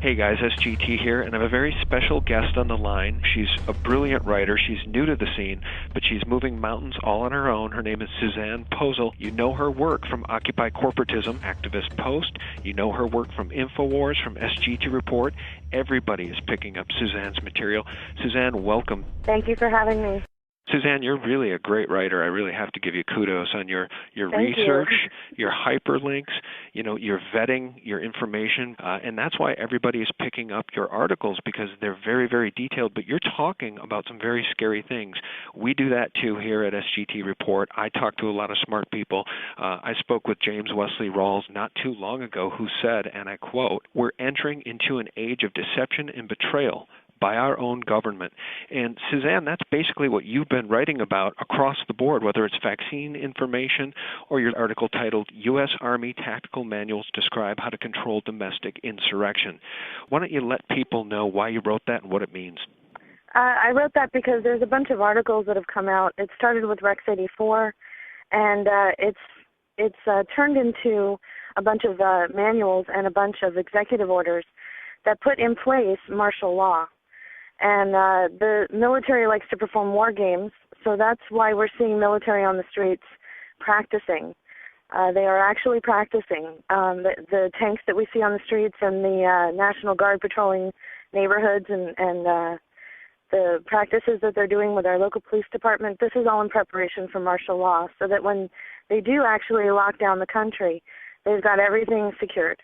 Hey guys, SGT here, and I have a very special guest on the line. She's a brilliant writer. She's new to the scene, but she's moving mountains all on her own. Her name is Suzanne Posel. You know her work from Occupy Corporatism, Activist Post. You know her work from InfoWars, from SGT Report. Everybody is picking up Suzanne's material. Suzanne, welcome. Thank you for having me. Suzanne, you're really a great writer. I really have to give you kudos on your research, your hyperlinks, your vetting, your information, and that's why everybody is picking up your articles, because they're very, very detailed, but you're talking about some very scary things. We do that too here at SGT Report. I talk to a lot of smart people. I spoke with James Wesley Rawls not too long ago, who said, and I quote, "We're entering into an age of deception and betrayal by our own government." And Suzanne, that's basically what you've been writing about across the board, whether it's vaccine information or your article titled U.S. Army Tactical Manuals Describe How to Control Domestic Insurrection. Why don't you let people know why you wrote that and what it means? I wrote that because there's a bunch of articles that have come out. It started with Rex 84, and it's turned into a bunch of manuals and a bunch of executive orders that put in place martial law. And the military likes to perform war games, so that's why we're seeing military on the streets practicing. They are actually practicing. The tanks that we see on the streets and the National Guard patrolling neighborhoods and the practices that they're doing with our local police department, this is all in preparation for martial law, so that when they do actually lock down the country, they've got everything secured.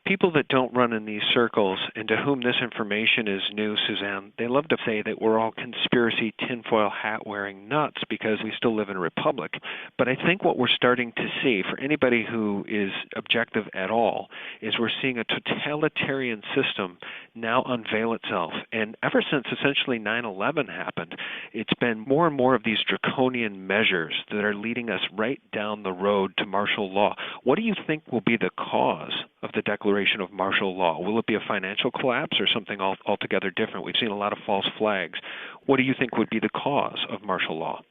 People that don't run in these circles and to whom this information is new, Suzanne, they love to say that we're all conspiracy tinfoil hat-wearing nuts because we still live in a republic. But I think what we're starting to see, for anybody who is objective at all, is we're seeing a totalitarian system now unveil itself. And ever since essentially 9/11 happened, it's been more and more of these draconian measures that are leading us right down the road to martial law. What do you think will be the cause of the declaration of martial law? Will it be a financial collapse or something altogether different? We've seen a lot of false flags. What do you think would be the cause of martial law?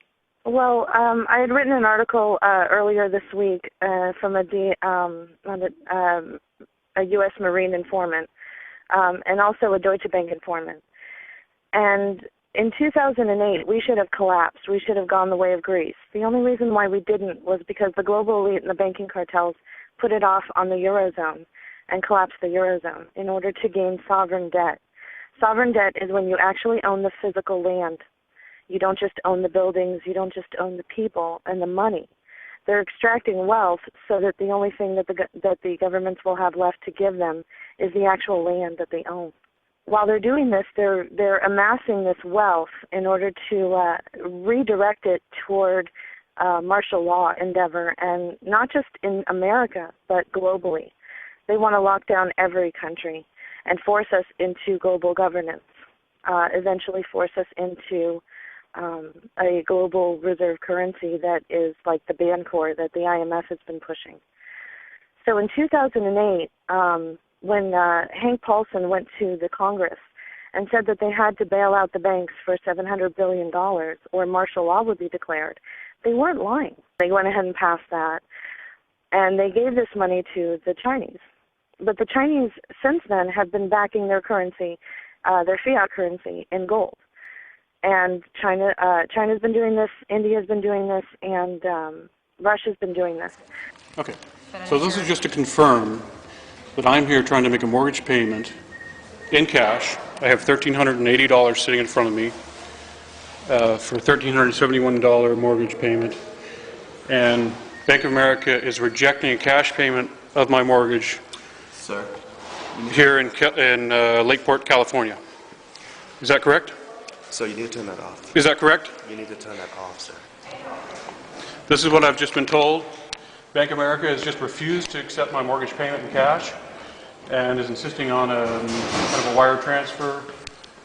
Well, I had written an article earlier this week from a U.S. Marine informant and also a Deutsche Bank informant. And in 2008, we should have collapsed. We should have gone the way of Greece. The only reason why we didn't was because the global elite and the banking cartels put it off on the Eurozone and collapse the Eurozone in order to gain sovereign debt. Sovereign debt is when you actually own the physical land. You don't just own the buildings, you don't just own the people and the money. They're extracting wealth so that the only thing that the governments will have left to give them is the actual land that they own. While they're doing this, they're amassing this wealth in order to redirect it toward martial law endeavor, and not just in America, but globally. They want to lock down every country and force us into global governance, eventually force us into a global reserve currency that is like the Bancor that the IMF has been pushing. So in 2008, when Hank Paulson went to the Congress and said that they had to bail out the banks for $700 billion or martial law would be declared, they weren't lying. They went ahead and passed that, and they gave this money to the Chinese. But the Chinese, since then, have been backing their currency, their fiat currency, in gold. And China's been doing this, India's been doing this, and Russia's been doing this. Okay, so this is just to confirm that I'm here trying to make a mortgage payment in cash. I have $1,380 sitting in front of me for a $1,371 mortgage payment, and Bank of America is rejecting a cash payment of my mortgage. Sir, here in Lakeport, California. Is that correct? So you need to turn that off. Is that correct? You need to turn that off, sir. This is what I've just been told. Bank of America has just refused to accept my mortgage payment in cash and is insisting on a kind of a wire transfer.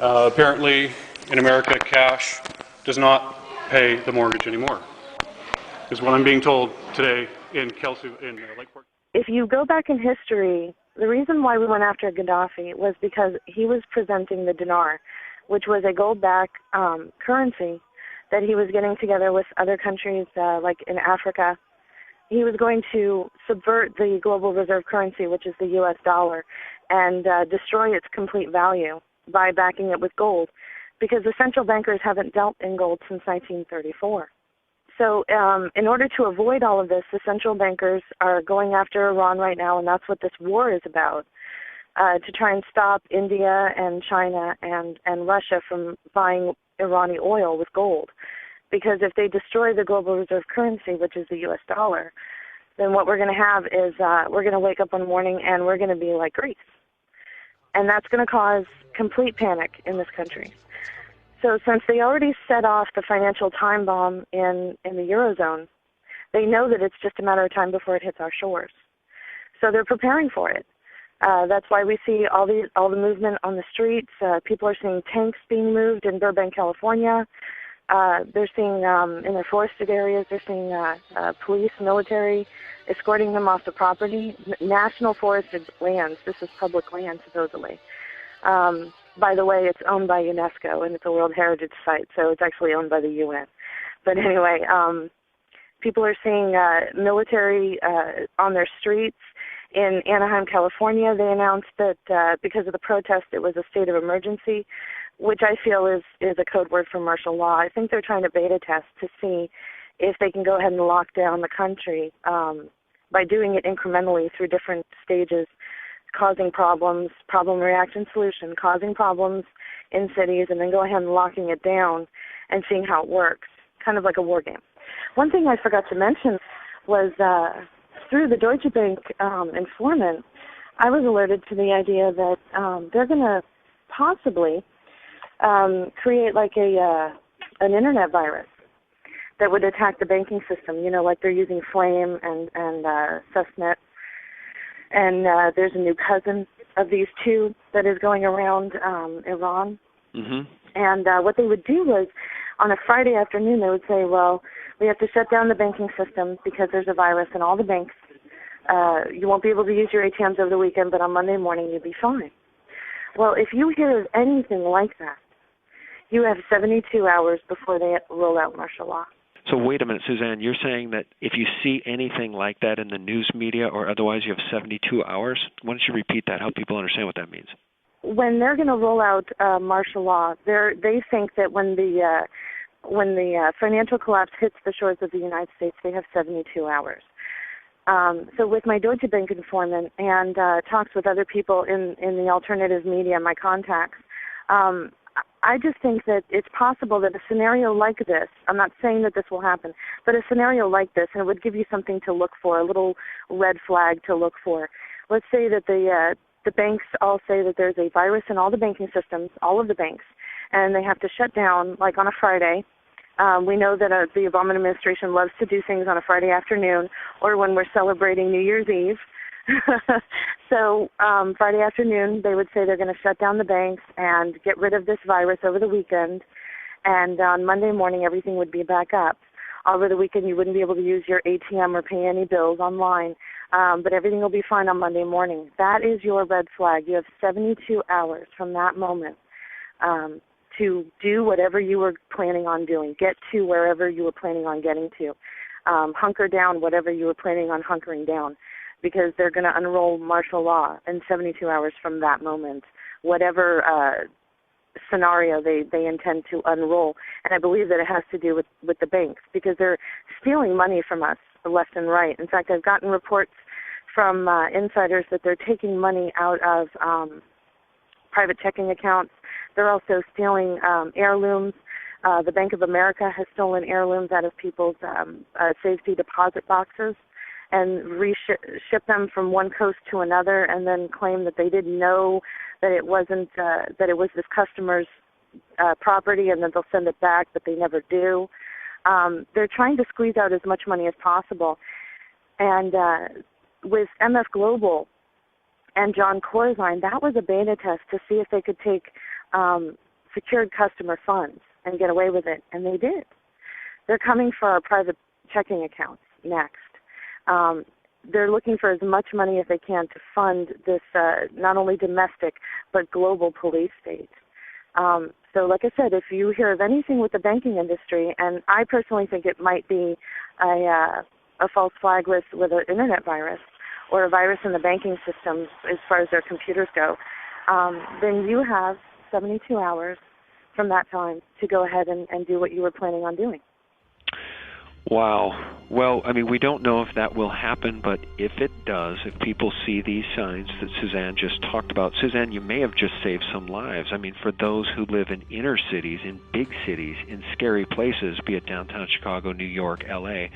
Apparently, in America, cash does not pay the mortgage anymore, is what I'm being told today in Lakeport. If you go back in history, the reason why we went after Gaddafi was because he was presenting the dinar, which was a gold-backed currency that he was getting together with other countries like in Africa he was going to subvert the global reserve currency, which is the U.S. dollar, and destroy its complete value by backing it with gold, because the central bankers haven't dealt in gold since 1934. So in order to avoid all of this, the central bankers are going after Iran right now, and that's what this war is about, to try and stop India and China and Russia from buying Iranian oil with gold. Because if they destroy the global reserve currency, which is the U.S. dollar, then what we're going to have is we're going to wake up one morning and we're going to be like Greece. And that's going to cause complete panic in this country. So since they already set off the financial time bomb in the Eurozone, they know that it's just a matter of time before it hits our shores. So they're preparing for it. That's why we see all the movement on the streets. People are seeing tanks being moved in Burbank, California. They're seeing, in their forested areas, they're seeing police, military, escorting them off the property. National forested lands, this is public land, supposedly. By the way, it's owned by UNESCO, and it's a World Heritage Site, so it's actually owned by the UN. But anyway, people are seeing military on their streets. In Anaheim, California, they announced that because of the protest, it was a state of emergency, which I feel is a code word for martial law. I think they're trying to beta test to see if they can go ahead and lock down the country by doing it incrementally through different stages, causing problems, problem, reaction, solution, causing problems in cities, and then go ahead and locking it down and seeing how it works, kind of like a war game. One thing I forgot to mention was through the Deutsche Bank informant, I was alerted to the idea that they're going to possibly create like an internet virus that would attack the banking system, like they're using Flame and Susnet. And there's a new cousin of these two that is going around Iran. Mm-hmm. And what they would do was, on a Friday afternoon, they would say, well, we have to shut down the banking system because there's a virus in all the banks. You won't be able to use your ATMs over the weekend, but on Monday morning you'll be fine. Well, if you hear of anything like that, you have 72 hours before they roll out martial law. So wait a minute, Suzanne, you're saying that if you see anything like that in the news media or otherwise, you have 72 hours? Why don't you repeat that, help people understand what that means? When they're going to roll out martial law, they think that when the financial collapse hits the shores of the United States, they have 72 hours. So with my Deutsche Bank informant and talks with other people in the alternative media, my contacts, I just think that it's possible that a scenario like this, I'm not saying that this will happen, but a scenario like this, and it would give you something to look for, a little red flag to look for. Let's say that the banks all say that there's a virus in all the banking systems, all of the banks, and they have to shut down, like on a Friday. We know that the Obama administration loves to do things on a Friday afternoon or when we're celebrating New Year's Eve. So Friday afternoon, they would say they're going to shut down the banks and get rid of this virus over the weekend. And on Monday morning, everything would be back up. Over the weekend, you wouldn't be able to use your ATM or pay any bills online, but everything will be fine on Monday morning. That is your red flag. You have 72 hours from that moment to do whatever you were planning on doing, get to wherever you were planning on getting to, hunker down whatever you were planning on hunkering down, because they're going to unroll martial law in 72 hours from that moment, whatever scenario they intend to unroll. And I believe that it has to do with the banks, because they're stealing money from us left and right. In fact, I've gotten reports from insiders that they're taking money out of private checking accounts. They're also stealing heirlooms. The Bank of America has stolen heirlooms out of people's safety deposit boxes and ship them from one coast to another, and then claim that they didn't know that it wasn't that it was this customer's property, and then they'll send it back, but they never do. They're trying to squeeze out as much money as possible. And with MF Global and John Corzine, that was a beta test to see if they could take secured customer funds and get away with it, and they did. They're coming for our private checking accounts next. They're looking for as much money as they can to fund this not only domestic but global police state. So like I said, if you hear of anything with the banking industry, and I personally think it might be a false flag with an internet virus or a virus in the banking system as far as their computers go, then you have 72 hours from that time to go ahead and do what you were planning on doing. Wow. Well, I mean, we don't know if that will happen, but if it does, if people see these signs that Suzanne just talked about, Suzanne, you may have just saved some lives. I mean, for those who live in inner cities, in big cities, in scary places, be it downtown Chicago, New York, L.A.,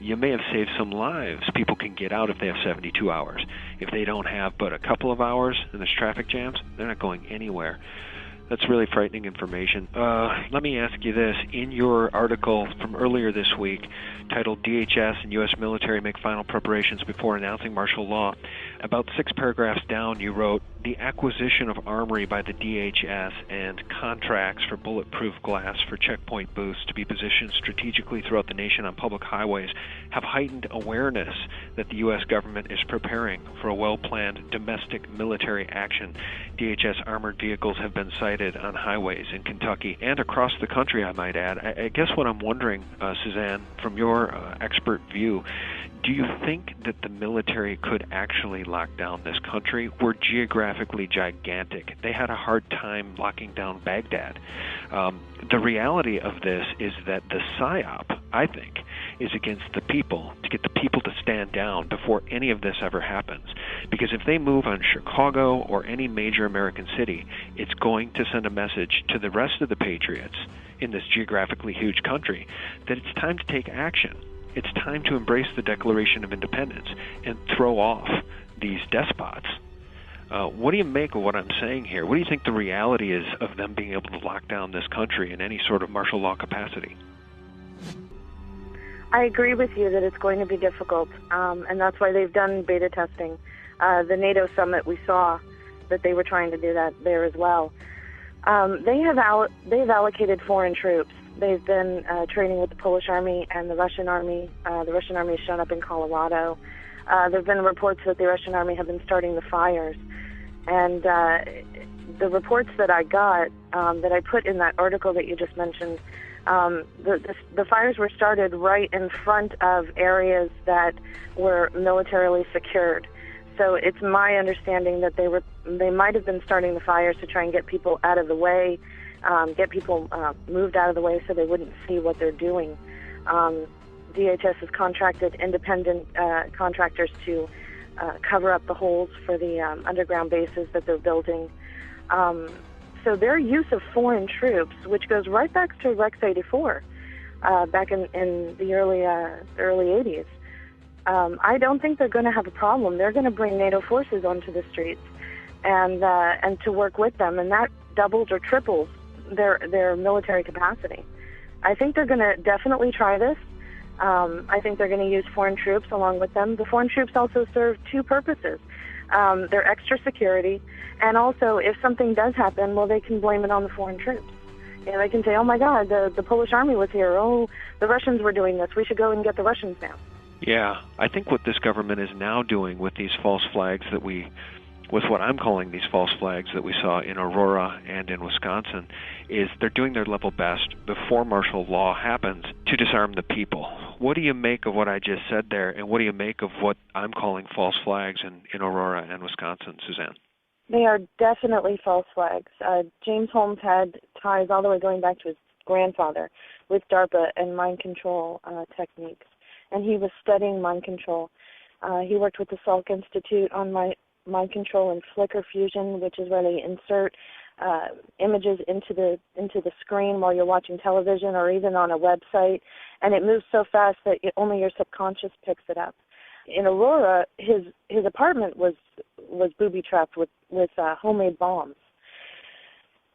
you may have saved some lives. People can get out if they have 72 hours. If they don't have but a couple of hours and there's traffic jams, they're not going anywhere. That's really frightening information. Let me ask you this. In your article from earlier this week, titled DHS and U.S. Military Make Final Preparations Before Announcing Martial Law, about 6 paragraphs down you wrote, the acquisition of armory by the DHS and contracts for bulletproof glass for checkpoint booths to be positioned strategically throughout the nation on public highways have heightened awareness that the U.S. government is preparing for a well-planned domestic military action. DHS armored vehicles have been sighted on highways in Kentucky and across the country, I might add. I guess what I'm wondering, Suzanne, from your expert view, do you think that the military could actually lock down this country? We're geographically gigantic. They had a hard time locking down Baghdad. The reality of this is that the PSYOP, I think, is against the people, to get the people to stand down before any of this ever happens. Because if they move on Chicago or any major American city, it's going to send a message to the rest of the patriots in this geographically huge country that it's time to take action. It's time to embrace the Declaration of Independence and throw off these despots. What do you make of what I'm saying here? What do you think the reality is of them being able to lock down this country in any sort of martial law capacity? I agree with you that it's going to be difficult, and that's why they've done beta testing. The NATO summit, we saw that they were trying to do that there as well. They've allocated foreign troops. They've been training with the Polish army and the Russian army. The Russian army has shown up in Colorado. There have been reports that the Russian army have been starting the fires. And the reports that I got, that I put in that article that you just mentioned, the fires were started right in front of areas that were militarily secured. So it's my understanding that they might have been starting the fires to try and get people out of the way, get people moved out of the way so they wouldn't see what they're doing. DHS has contracted independent contractors to cover up the holes for the underground bases that they're building. So their use of foreign troops, which goes right back to Rex 84, back in the early 80s, I don't think they're going to have a problem. They're going to bring NATO forces onto the streets and to work with them, and that doubles or triples their military capacity. I think they're going to definitely try this. I think they're going to use foreign troops along with them. The foreign troops also serve 2 purposes. They're extra security, and also if something does happen, well, they can blame it on the foreign troops. You know, they can say, oh my God, the Polish army was here. Oh, the Russians were doing this. We should go and get the Russians now. Yeah, I think what this government is now doing with these false flags with what I'm calling these false flags that we saw in Aurora and in Wisconsin, is they're doing their level best before martial law happens to disarm the people. What do you make of what I just said there, and what do you make of what I'm calling false flags in Aurora and Wisconsin, Suzanne? They are definitely false flags. James Holmes had ties all the way going back to his grandfather with DARPA and mind control techniques, and he was studying mind control. He worked with the Salk Institute on mind control and flicker fusion, which is where they insert images into the screen while you're watching television or even on a website, and it moves so fast that only your subconscious picks it up. In Aurora, his apartment was booby-trapped with homemade bombs.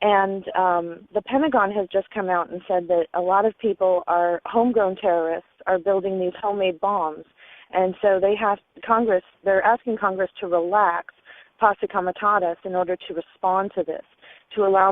And the Pentagon has just come out and said that a lot of people homegrown terrorists are building these homemade bombs. And so they're asking Congress to relax posse comitatus in order to respond to this, to allow